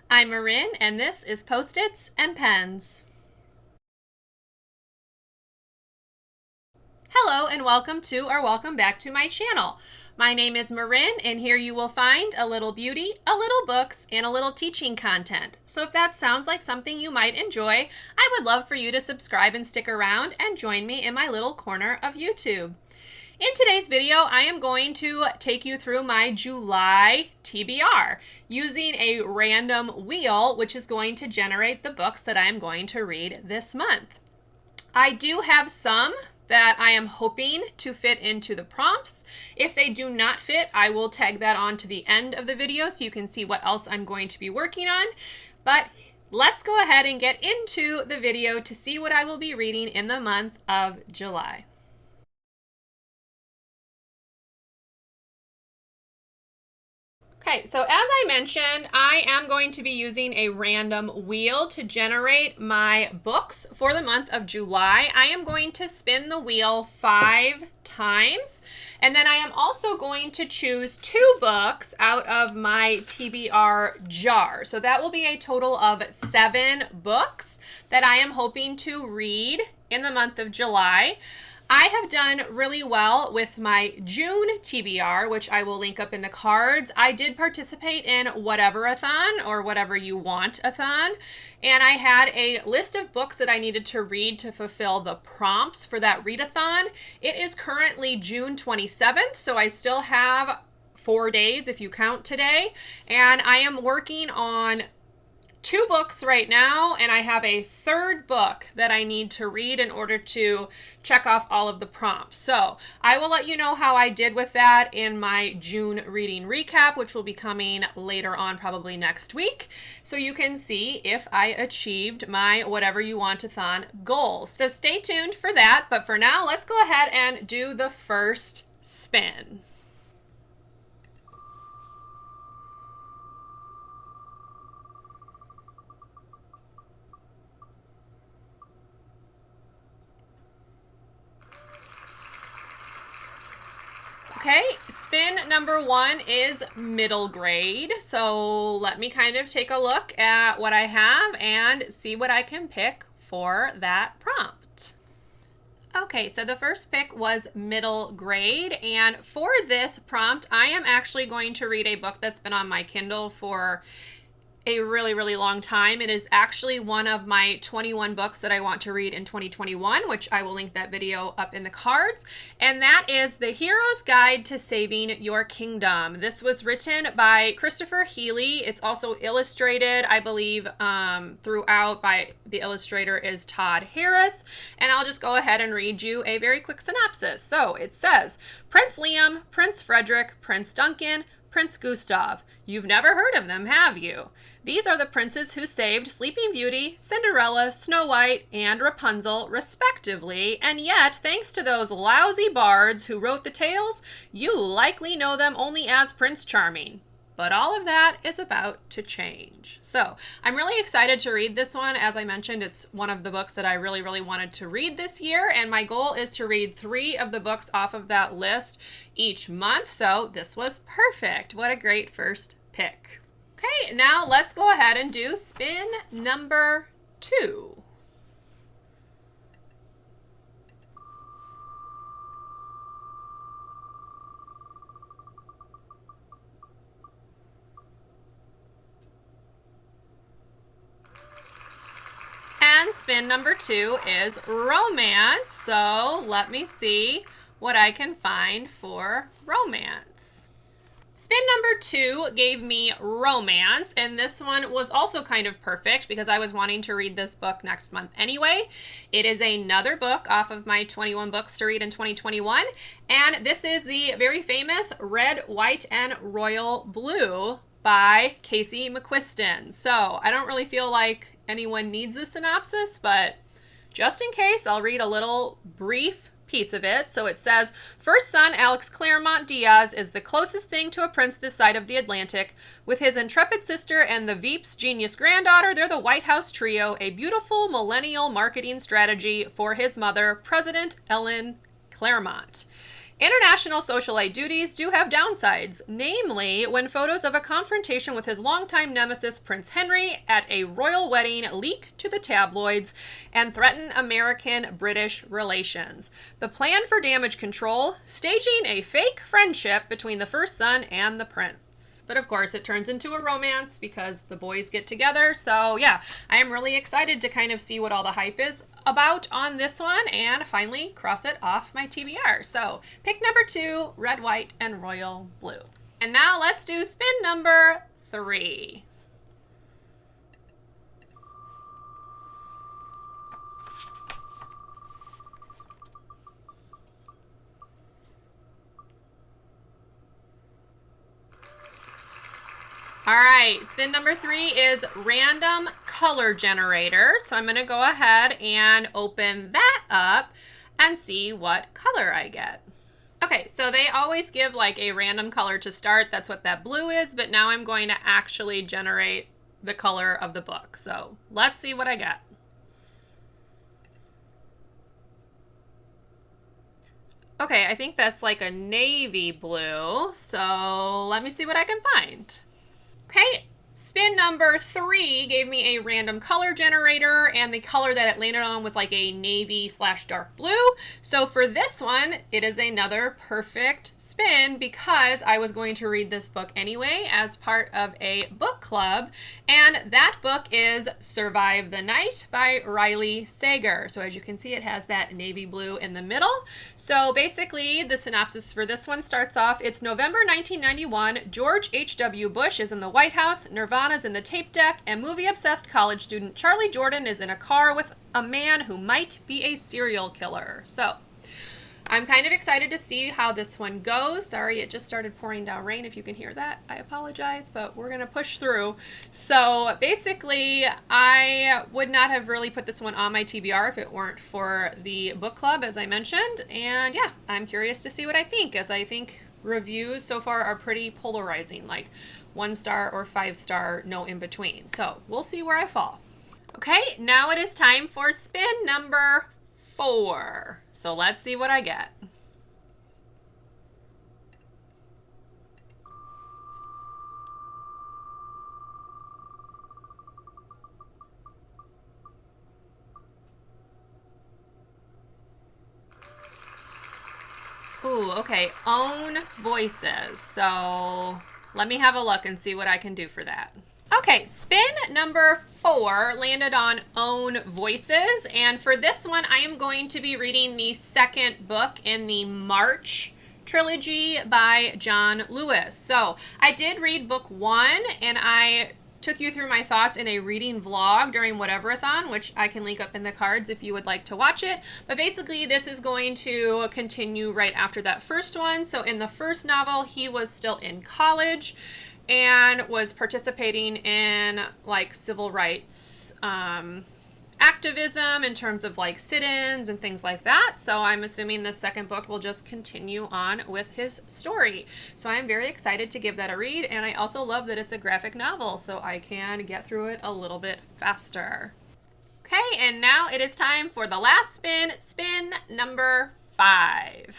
I'm Marin, and this is Post-its and Pens. Hello, and welcome to or welcome back to my channel. My name is Marin, and here you will find a little beauty, a little books, and a little teaching content. So if that sounds like something you might enjoy, I would love for you to subscribe and stick around and join me in my little corner of YouTube. In today's video, I am going to take you through my July TBR using a random wheel, which is going to generate the books that I am going to read this month. I do have some that I am hoping to fit into the prompts. If they do not fit, I will tag that on to the end of the video so you can see what else I'm going to be working on. But let's go ahead and get into the video to see what I will be reading in the month of July. Okay, so as I mentioned, I am going to be using a random wheel to generate my books for the month of July. I am going to spin the wheel 5 times, and then I am also going to choose 2 books out of my TBR jar. So that will be a total of 7 books that I am hoping to read in the month of July. I have done really well with my June TBR, which I will link up in the cards. I did participate in Whatever-a-thon, or Whatever You Want-a-thon, and I had a list of books that I needed to read to fulfill the prompts for that readathon. It is currently June 27th, so I still have 4 days if you count today, and I am working on 2 books right now, and I have a 3rd book that I need to read in order to check off all of the prompts. So I will let you know how I did with that in my June reading recap, which will be coming later on, probably next week, so you can see if I achieved my Whatever You Want-a-thon goals. So stay tuned for that, but for now, let's go ahead and do the first spin. Okay, spin number 1 is middle grade. So let me kind of take a look at what I have and see what I can pick for that prompt. Okay, so the first pick was middle grade, and for this prompt, I am actually going to read a book that's been on my Kindle for a really long time. It is actually one of my 21 books that I want to read in 2021, which I will link that video up in the cards, and that is The Hero's Guide to Saving Your Kingdom. This was written by Christopher Healy. It's also illustrated, I believe, throughout by the illustrator is Todd Harris, and I'll just go ahead and read you a very quick synopsis. So it says, Prince Liam, Prince Frederick, Prince Duncan, Prince Gustav. You've never heard of them, have you? These are the princes who saved Sleeping Beauty, Cinderella, Snow White, and Rapunzel, respectively, and yet, thanks to those lousy bards who wrote the tales, you likely know them only as Prince Charming. But all of that is about to change. So I'm really excited to read this one. As I mentioned, it's one of the books that I really wanted to read this year, and my goal is to read 3 of the books off of that list each month, so this was perfect. What a great first pick. Okay, now let's go ahead and do spin number 2. And spin number 2 is romance, so let me see what I can find for romance. Spin number 2 gave me romance, and this one was also kind of perfect because I was wanting to read this book next month anyway. It is another book off of my 21 books to read in 2021, and this is the very famous Red, White, and Royal Blue by Casey McQuiston. So I don't really feel like anyone needs the synopsis, but just in case, I'll read a little brief piece of it. So it says, first son Alex Claremont Diaz is the closest thing to a prince this side of the Atlantic. With his intrepid sister and the Veep's genius granddaughter, they're the White House trio, a beautiful millennial marketing strategy for his mother, President Ellen Claremont. International socialite duties do have downsides, namely when photos of a confrontation with his longtime nemesis Prince Henry at a royal wedding leak to the tabloids and threaten American-British relations. The plan for damage control, staging a fake friendship between the first son and the prince. But of course, it turns into a romance because the boys get together. So yeah, I am really excited to kind of see what all the hype is about on this one and finally cross it off my TBR. So pick number 2, red, white, and royal blue. And now let's do spin number 3. All right, spin number 3 is random color generator. So I'm going to go ahead and open that up and see what color I get. Okay, so they always give like a random color to start. That's what that blue is, but now I'm going to actually generate the color of the book. So let's see what I get. Okay, I think that's like a navy blue. So let me see what I can find. Okay, spin number 3 gave me a random color generator, and the color that it landed on was like a navy/dark blue. So for this one, it is another perfect spin because I was going to read this book anyway as part of a book club, and that book is Survive the Night by Riley Sager. So as you can see, it has that navy blue in the middle. So basically, the synopsis for this one starts off, it's November 1991, George H.W. Bush is in the White House, Nirvana's in the tape deck, and movie-obsessed college student Charlie Jordan is in a car with a man who might be a serial killer. So I'm kind of excited to see how this one goes. Sorry, it just started pouring down rain. If you can hear that, I apologize, but we're going to push through. So basically, I would not have really put this one on my TBR if it weren't for the book club, as I mentioned. And yeah, I'm curious to see what I think, as I think reviews so far are pretty polarizing, like 1 star or 5 star, no in between. So we'll see where I fall. Okay, now it is time for spin number 4. So let's see what I get. Ooh, okay, own voices. So let me have a look and see what I can do for that. Okay, spin number 4 landed on own voices, and for this one I am going to be reading the second book in the March trilogy by John Lewis. So I did read book 1, and I took you through my thoughts in a reading vlog during Whatever-a-thon, which I can link up in the cards if you would like to watch it. But basically, this is going to continue right after that first one. So in the first novel, he was still in college and was participating in like civil rights activism in terms of like sit-ins and things like that. So I'm assuming the second book will just continue on with his story. So I'm very excited to give that a read, and I also love that it's a graphic novel, so I can get through it a little bit faster. Okay, and now it is time for the last spin, spin number 5.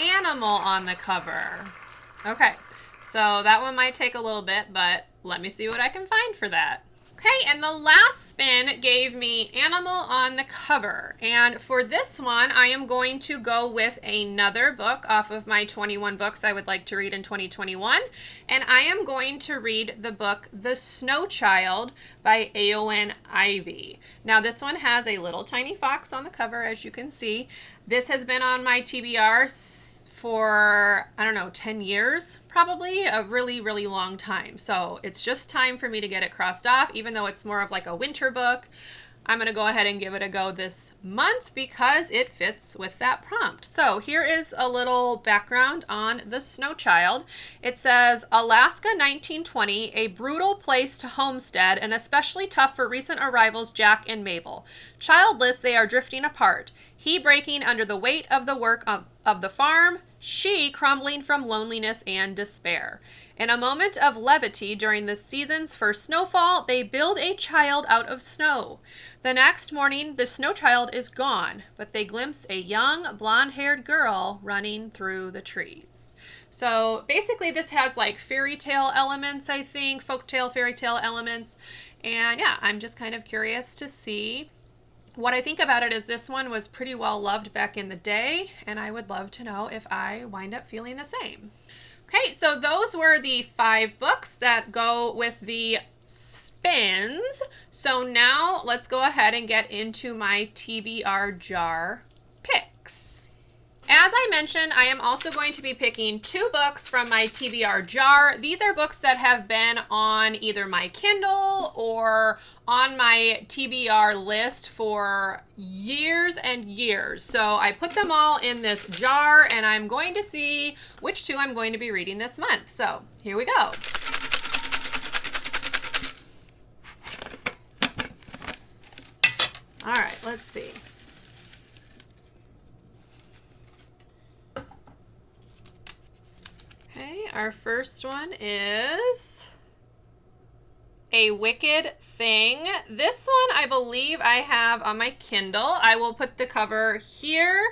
Animal on the cover. Okay, so that one might take a little bit, but let me see what I can find for that. Okay, and the last spin gave me animal on the cover. And for this one, I am going to go with another book off of my 21 books I would like to read in 2021. And I am going to read the book The Snow Child by Eowyn Ivey. Now this one has a little tiny fox on the cover, as you can see. This has been on my TBR for, I don't know, 10 years, probably, a really, really long time. So it's just time for me to get it crossed off, even though it's more of like a winter book. I'm going to go ahead and give it a go this month because it fits with that prompt. So here is a little background on The Snow Child. It says, Alaska 1920, a brutal place to homestead and especially tough for recent arrivals Jack and Mabel. Childless, they are drifting apart. He breaking under the weight of the work of the farm, she crumbling from loneliness and despair. In a moment of levity during the season's first snowfall, they build a child out of snow. The next morning, the snow child is gone, but they glimpse a young, blonde-haired girl running through the trees. So basically this has like fairy tale elements, I think, folktale, fairy tale elements. And yeah, I'm just kind of curious to see what I think about it. Is this one was pretty well loved back in the day, and I would love to know if I wind up feeling the same. Okay, so those were the 5 books that go with the spins. So now let's go ahead and get into my TBR jar picks. As I mentioned, I am also going to be picking 2 books from my TBR jar. These are books that have been on either my Kindle or on my TBR list for years and years. So I put them all in this jar, and I'm going to see which 2 I'm going to be reading this month. So here we go. All right, let's see. Okay, our first one is A Wicked Thing. This one I believe I have on my Kindle. I will put the cover here.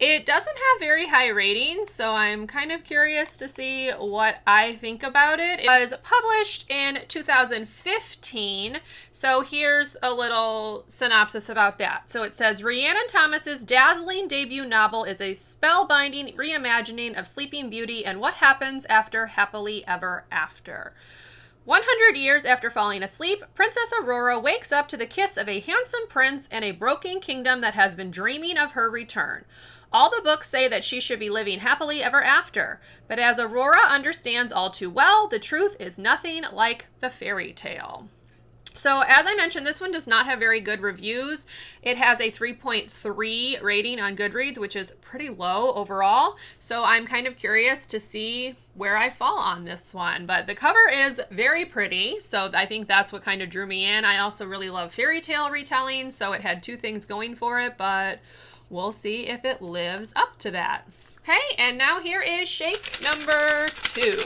It doesn't have very high ratings, so I'm kind of curious to see what I think about it. It was published in 2015, so here's a little synopsis about that. So it says, Rhiannon Thomas's dazzling debut novel is a spellbinding reimagining of Sleeping Beauty and what happens after Happily Ever After. 100 years after falling asleep, Princess Aurora wakes up to the kiss of a handsome prince in a broken kingdom that has been dreaming of her return. All the books say that she should be living happily ever after, but as Aurora understands all too well, the truth is nothing like the fairy tale. So as I mentioned, this one does not have very good reviews. It has a 3.3 rating on Goodreads, which is pretty low overall. So I'm kind of curious to see where I fall on this one. But the cover is very pretty, so I think that's what kind of drew me in. I also really love fairy tale retelling, so it had 2 things going for it, but we'll see if it lives up to that. Okay, and now here is shake number 2.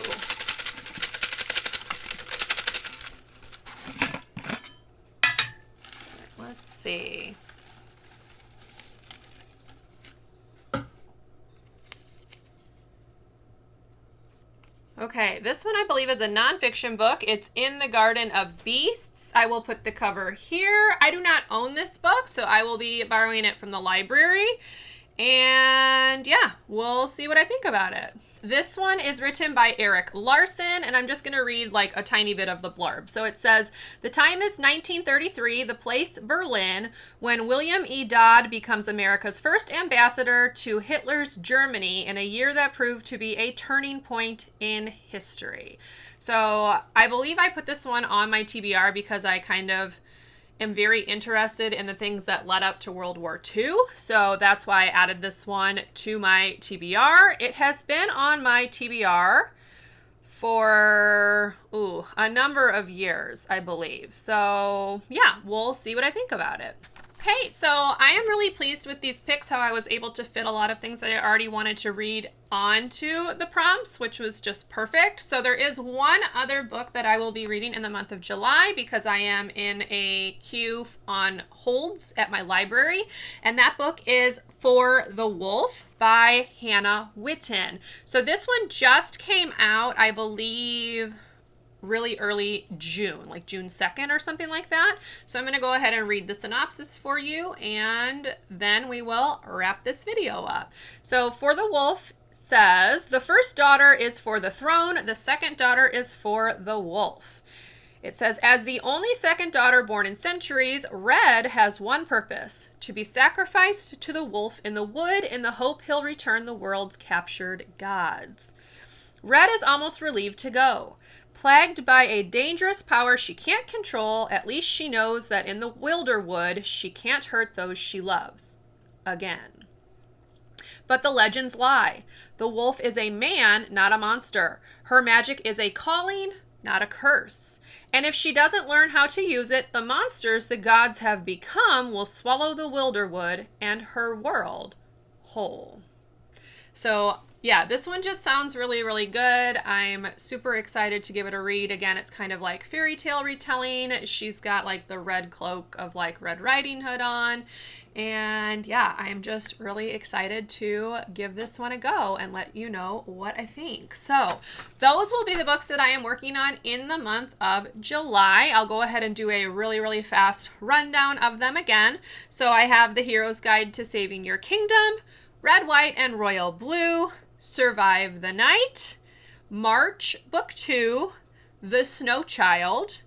Let's see. Okay, this one I believe is a nonfiction book. It's In the Garden of Beasts. I will put the cover here. I do not own this book, so I will be borrowing it from the library. And yeah, we'll see what I think about it. This one is written by Eric Larson, and I'm just going to read like a tiny bit of the blurb. So it says, the time is 1933, the place Berlin, when William E. Dodd becomes America's first ambassador to Hitler's Germany in a year that proved to be a turning point in history. So I believe I put this one on my TBR because I kind of am very interested in the things that led up to World War II. So that's why I added this one to my TBR. It has been on my TBR for a number of years, I believe. So yeah, we'll see what I think about it. Okay, so I am really pleased with these picks, how I was able to fit a lot of things that I already wanted to read onto the prompts, which was just perfect. So there is one other book that I will be reading in the month of July because I am in a queue on holds at my library, and that book is For the Wolf by Hannah Whitten. So this one just came out, I believe, really early June, like June 2nd or something like that. So I'm going to go ahead and read the synopsis for you, and then we will wrap this video up. So For the Wolf says, the first daughter is for the throne, the second daughter is for the wolf. It says, as the only second daughter born in centuries, Red has one purpose, to be sacrificed to the wolf in the wood in the hope he'll return the world's captured gods. Red is almost relieved to go. Plagued by a dangerous power she can't control, at least she knows that in the Wilderwood she can't hurt those she loves. Again. But the legends lie. The wolf is a man, not a monster. Her magic is a calling, not a curse. And if she doesn't learn how to use it, the monsters the gods have become will swallow the Wilderwood and her world whole. So Yeah, this one just sounds really, really good. I'm super excited to give it a read. Again, it's kind of like fairy tale retelling. She's got like the red cloak of like Red Riding Hood on. And yeah, I'm just really excited to give this one a go and let you know what I think. So those will be the books that I am working on in the month of July. I'll go ahead and do a really, really fast rundown of them again. So I have The Hero's Guide to Saving Your Kingdom, Red, White, and Royal Blue, Survive the Night, March, Book 2, The Snow Child,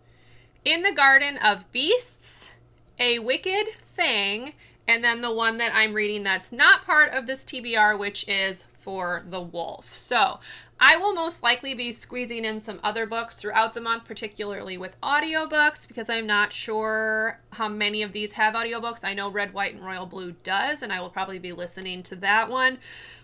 In the Garden of Beasts, A Wicked Thing, and then the one that I'm reading that's not part of this TBR, which is For the Wolf. So I will most likely be squeezing in some other books throughout the month, particularly with audiobooks, because I'm not sure how many of these have audiobooks. I know Red, White, and Royal Blue does, and I will probably be listening to that one.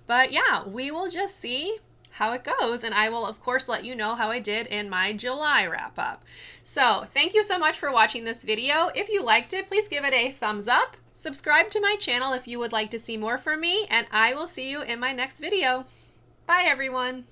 But yeah, we will just see how it goes, and I will of course let you know how I did in my July wrap up. So thank you so much for watching this video. If you liked it, please give it a thumbs up. Subscribe to my channel if you would like to see more from me, and I will see you in my next video. Bye everyone.